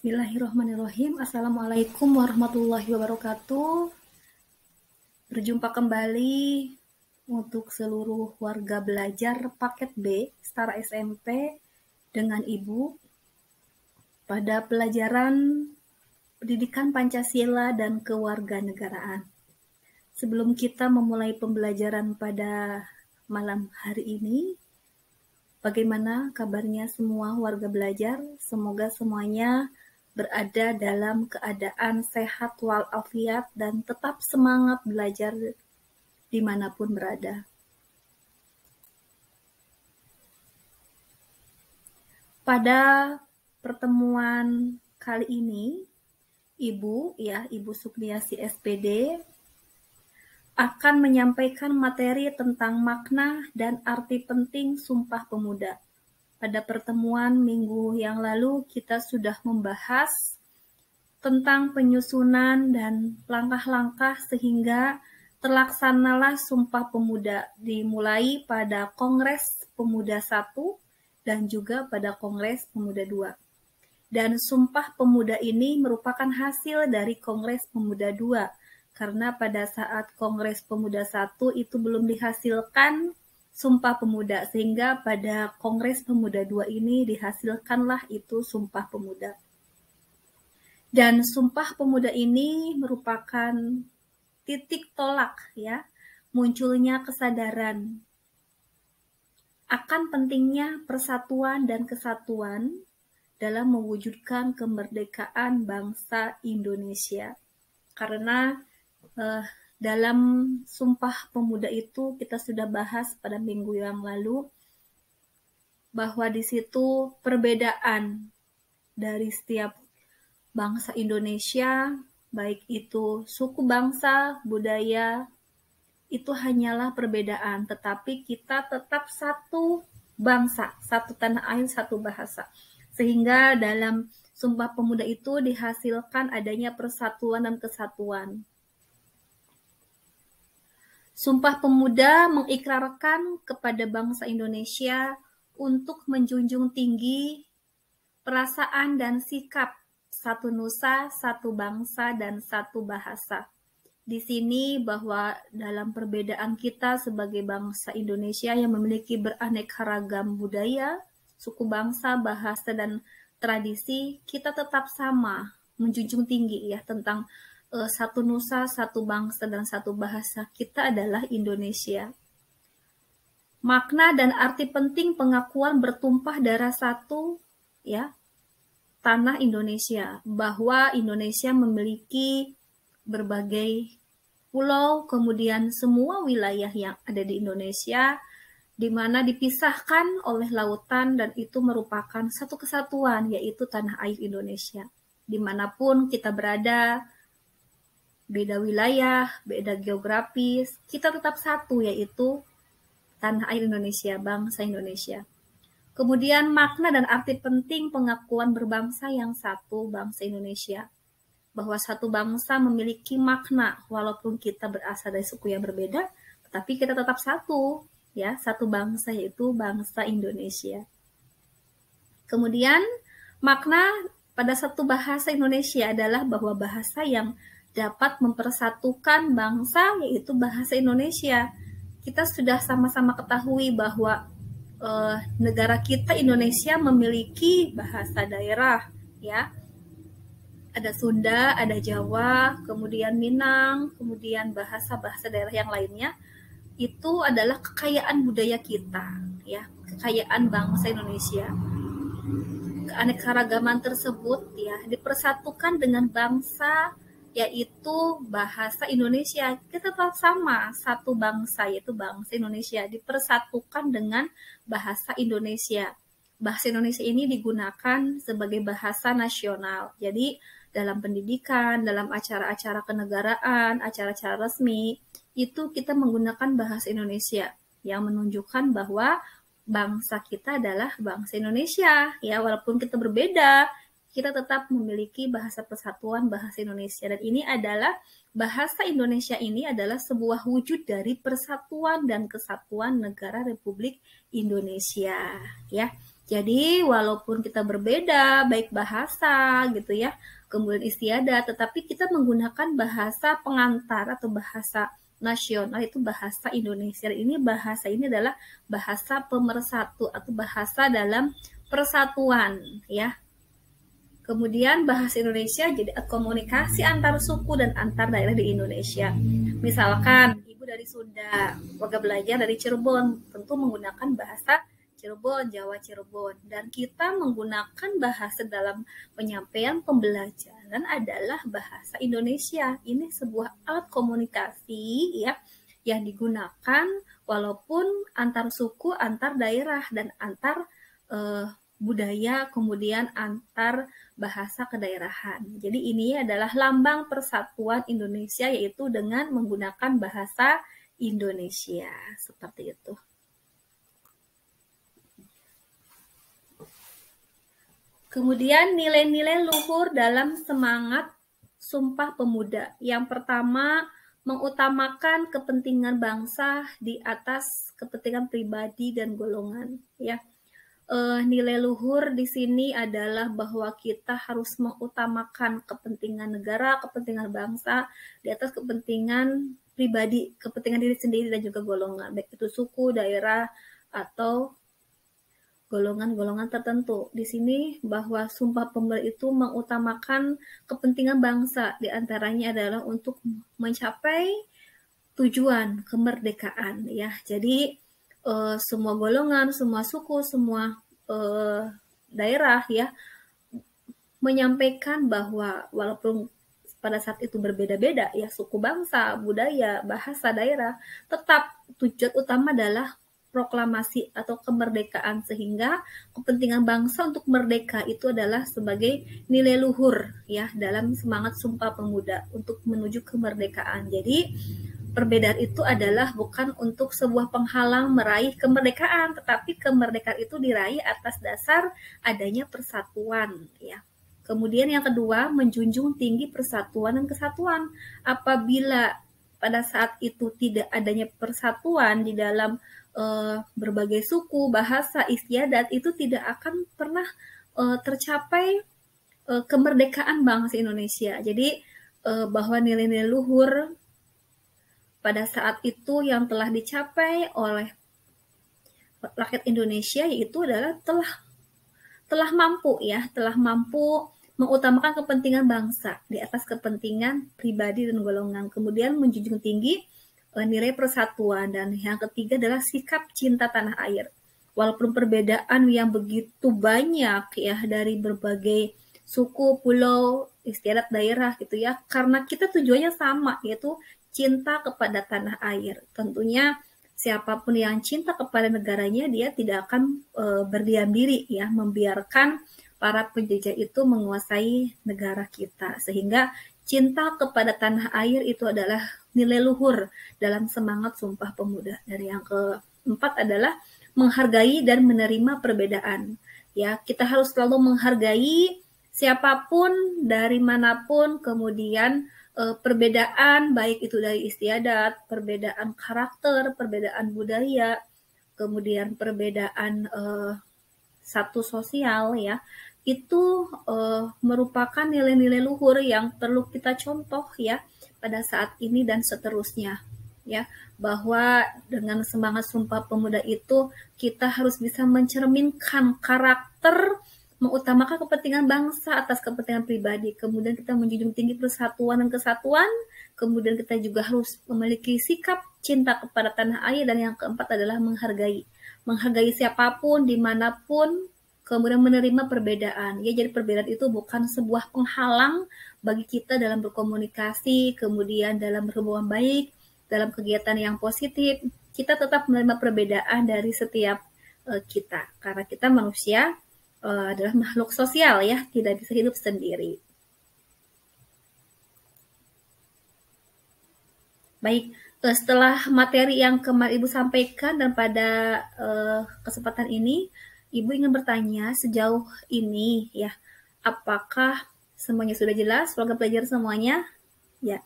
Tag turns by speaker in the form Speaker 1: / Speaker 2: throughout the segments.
Speaker 1: Bismillahirrahmanirrahim. Assalamualaikum warahmatullahi wabarakatuh. Berjumpa kembali untuk seluruh warga belajar paket B Setara SMP dengan Ibu pada pelajaran Pendidikan Pancasila dan Kewarganegaraan. Sebelum kita memulai pembelajaran pada malam hari ini, bagaimana kabarnya semua warga belajar? Semoga semuanya berada dalam keadaan sehat walafiat dan tetap semangat belajar dimanapun berada. Pada pertemuan kali ini, Ibu Sukniasi SPD akan menyampaikan materi tentang makna dan arti penting Sumpah Pemuda. Pada pertemuan minggu yang lalu kita sudah membahas tentang penyusunan dan langkah-langkah sehingga terlaksanalah Sumpah Pemuda dimulai pada Kongres Pemuda 1 dan juga pada Kongres Pemuda 2. Dan Sumpah Pemuda ini merupakan hasil dari Kongres Pemuda 2 karena pada saat Kongres Pemuda 1 itu belum dihasilkan Sumpah Pemuda, sehingga pada Kongres Pemuda 2 ini dihasilkanlah itu Sumpah Pemuda. Dan Sumpah Pemuda ini merupakan titik tolak munculnya kesadaran akan pentingnya persatuan dan kesatuan dalam mewujudkan kemerdekaan bangsa Indonesia. Karena dalam Sumpah Pemuda itu kita sudah bahas pada minggu yang lalu bahwa di situ perbedaan dari setiap bangsa Indonesia, baik itu suku bangsa, budaya, itu hanyalah perbedaan, tetapi kita tetap satu bangsa, satu tanah air, satu bahasa. Sehingga dalam Sumpah Pemuda itu dihasilkan adanya persatuan dan kesatuan. Sumpah Pemuda mengikrarkan kepada bangsa Indonesia untuk menjunjung tinggi perasaan dan sikap satu nusa, satu bangsa, dan satu bahasa. Di sini bahwa dalam perbedaan kita sebagai bangsa Indonesia yang memiliki beraneka ragam budaya, suku bangsa, bahasa, dan tradisi, kita tetap sama menjunjung tinggi tentang satu nusa, satu bangsa, dan satu bahasa. Kita adalah Indonesia. Makna dan arti penting pengakuan bertumpah darah satu tanah Indonesia, bahwa Indonesia memiliki berbagai pulau, kemudian semua wilayah yang ada di Indonesia di mana dipisahkan oleh lautan, dan itu merupakan satu kesatuan, yaitu tanah air Indonesia. Dimanapun kita berada, beda wilayah, beda geografis, kita tetap satu, yaitu tanah air Indonesia, bangsa Indonesia. Kemudian makna dan arti penting pengakuan berbangsa yang satu, bangsa Indonesia. Bahwa satu bangsa memiliki makna, walaupun kita berasal dari suku yang berbeda, tetapi kita tetap satu, satu bangsa, yaitu bangsa Indonesia. Kemudian makna pada satu bahasa Indonesia adalah bahwa bahasa yang dapat mempersatukan bangsa, yaitu bahasa Indonesia. Kita sudah sama-sama ketahui bahwa negara kita Indonesia memiliki bahasa daerah, ada Sunda, ada Jawa, kemudian Minang, kemudian bahasa-bahasa daerah yang lainnya. Itu adalah kekayaan budaya kita, kekayaan bangsa Indonesia. Keanekaragaman tersebut dipersatukan dengan bangsa, yaitu bahasa Indonesia. Kita tetap sama, satu bangsa, yaitu bangsa Indonesia, dipersatukan dengan bahasa Indonesia. Bahasa Indonesia ini digunakan sebagai bahasa nasional. Jadi dalam pendidikan, dalam acara-acara kenegaraan, acara-acara resmi, itu kita menggunakan bahasa Indonesia yang menunjukkan bahwa bangsa kita adalah bangsa Indonesia. Walaupun kita berbeda, kita tetap memiliki bahasa persatuan, bahasa Indonesia. Dan ini adalah bahasa Indonesia ini adalah sebuah wujud dari persatuan dan kesatuan negara Republik Indonesia. Jadi walaupun kita berbeda, baik bahasa gitu ya, kemudian istiadat, tetapi kita menggunakan bahasa pengantar atau bahasa nasional itu bahasa Indonesia. Bahasa ini adalah bahasa pemersatu atau bahasa dalam persatuan ya. Kemudian bahasa Indonesia jadi komunikasi antar suku dan antar daerah di Indonesia. Misalkan ibu dari Sunda, warga belajar dari Cirebon, tentu menggunakan bahasa Cirebon, Jawa Cirebon. Dan kita menggunakan bahasa dalam penyampaian pembelajaran adalah bahasa Indonesia. Ini sebuah alat komunikasi ya yang digunakan walaupun antar suku, antar daerah, dan antar budaya, kemudian antar bahasa kedaerahan. Jadi ini adalah lambang persatuan Indonesia, yaitu dengan menggunakan bahasa Indonesia. Seperti itu. Kemudian nilai-nilai luhur dalam semangat Sumpah Pemuda. Yang pertama, mengutamakan kepentingan bangsa di atas kepentingan pribadi dan golongan. Ya, nilai luhur di sini adalah bahwa kita harus mengutamakan kepentingan negara, kepentingan bangsa di atas kepentingan pribadi, kepentingan diri sendiri dan juga golongan, baik itu suku, daerah, atau golongan-golongan tertentu. Di sini bahwa Sumpah Pemuda itu mengutamakan kepentingan bangsa, di antaranya adalah untuk mencapai tujuan kemerdekaan ya. Jadi semua golongan, semua suku, semua daerah ya menyampaikan bahwa walaupun pada saat itu berbeda-beda ya suku, bangsa, budaya, bahasa, daerah, tetap tujuan utama adalah proklamasi atau kemerdekaan, sehingga kepentingan bangsa untuk merdeka itu adalah sebagai nilai luhur ya dalam semangat Sumpah Pemuda untuk menuju kemerdekaan. Jadi perbedaan itu adalah bukan untuk sebuah penghalang meraih kemerdekaan, tetapi kemerdekaan itu diraih atas dasar adanya persatuan ya. Kemudian yang kedua, menjunjung tinggi persatuan dan kesatuan. Apabila pada saat itu tidak adanya persatuan di dalam berbagai suku, bahasa, istiadat, itu tidak akan pernah tercapai kemerdekaan bangsa Indonesia. Jadi bahwa nilai-nilai luhur pada saat itu yang telah dicapai oleh rakyat Indonesia yaitu adalah telah mampu mengutamakan kepentingan bangsa di atas kepentingan pribadi dan golongan. Kemudian menjunjung tinggi nilai persatuan, dan yang ketiga adalah sikap cinta tanah air. Walaupun perbedaan yang begitu banyak ya dari berbagai suku, pulau, istiadat, daerah gitu ya, karena kita tujuannya sama, yaitu cinta kepada tanah air. Tentunya siapapun yang cinta kepada negaranya, dia tidak akan berdiam diri ya membiarkan para penjajah itu menguasai negara kita. Sehingga cinta kepada tanah air itu adalah nilai luhur dalam semangat Sumpah Pemuda. Dan yang keempat adalah menghargai dan menerima perbedaan. Ya, kita harus selalu menghargai siapapun dari manapun, kemudian perbedaan baik itu dari istiadat, perbedaan karakter, perbedaan budaya, kemudian perbedaan status sosial ya. Itu merupakan nilai-nilai luhur yang perlu kita contoh ya pada saat ini dan seterusnya ya, bahwa dengan semangat Sumpah Pemuda itu kita harus bisa mencerminkan karakter, mengutamakan kepentingan bangsa atas kepentingan pribadi, kemudian kita menjunjung tinggi persatuan dan kesatuan, kemudian kita juga harus memiliki sikap cinta kepada tanah air, dan yang keempat adalah menghargai siapapun dimanapun, kemudian menerima perbedaan. Ya, jadi perbedaan itu bukan sebuah penghalang bagi kita dalam berkomunikasi, kemudian dalam berhubungan baik, dalam kegiatan yang positif. Kita tetap menerima perbedaan dari setiap kita, karena kita manusia adalah makhluk sosial ya, tidak bisa hidup sendiri. Baik, setelah materi yang kemarin Ibu sampaikan dan pada kesempatan ini, Ibu ingin bertanya sejauh ini ya, apakah semuanya sudah jelas, program belajar semuanya? Ya,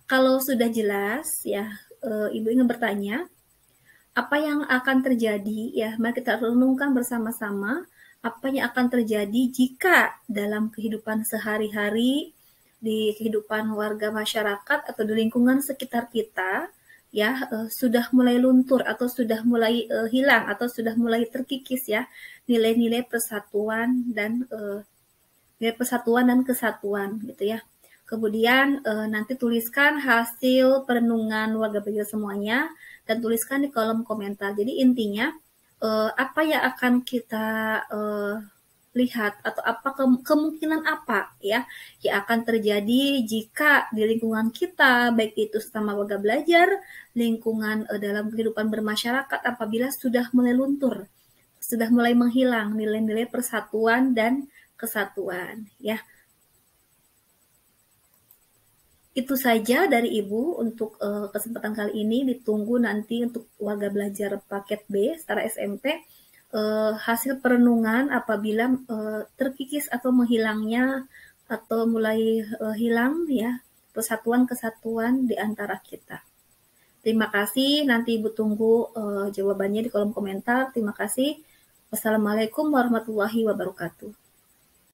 Speaker 1: kalau sudah jelas ya, Ibu ingin bertanya, apa yang akan terjadi ya? Mari kita renungkan bersama-sama. apa yang akan terjadi jika dalam kehidupan sehari-hari, di kehidupan warga masyarakat atau di lingkungan sekitar kita, ya sudah mulai luntur atau sudah mulai hilang atau sudah mulai terkikis ya nilai-nilai persatuan dan nilai persatuan dan kesatuan gitu ya. Kemudian nanti tuliskan hasil perenungan warga belajar semuanya dan tuliskan di kolom komentar. Jadi intinya apa yang akan kita lihat atau apa kemungkinan apa ya yang akan terjadi jika di lingkungan kita, baik itu sesama warga belajar, lingkungan dalam kehidupan bermasyarakat, apabila sudah mulai luntur, sudah mulai menghilang nilai-nilai persatuan dan kesatuan ya. Itu saja dari Ibu untuk kesempatan kali ini. Ditunggu nanti untuk warga belajar paket B setara SMP hasil perenungan apabila terkikis atau menghilangnya atau mulai hilang ya persatuan kesatuan di antara kita. Terima kasih. Nanti Ibu tunggu jawabannya di kolom komentar. Terima kasih. Wassalamualaikum warahmatullahi wabarakatuh.